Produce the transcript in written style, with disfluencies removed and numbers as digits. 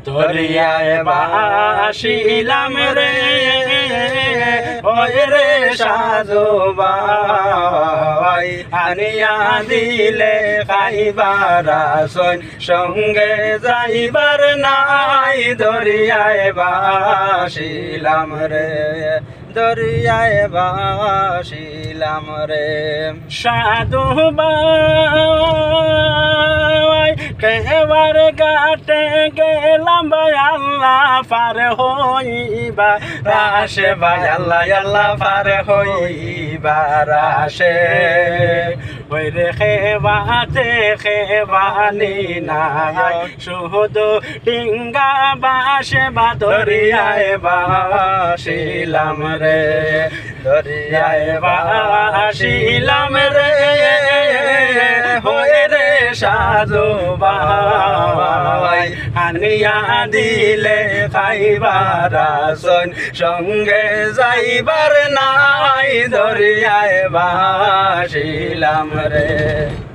দরিয়ায় ভাসিলাম রে ওই রে সাধু ভাই আনিয়া দিলে খাইবার আসন সঙ্গে যাইবার নাই দরিয়ায় ভাসিলাম রে দরিয়ায় ভাসিলাম রে সাধু ভাই কেবার ঘাটে গেলাম ভাই আল্লাহ পার হইবা রাশে ভাই আল্লাহ আল্লাহ পার হইবা রাশে ওই রে খেবাতে খেবানি নাই শুধু ডিঙ্গা বাসে বা দরিয়ায় ভাসিলাম রে দরিয়ায় ভাসিলাম রে হয়ে রে সাধু ভাই আনিয়া দিলে খাইবার আসন সঙ্গে যাইবার নাই দরিয়ায় ভাসিলাম রে।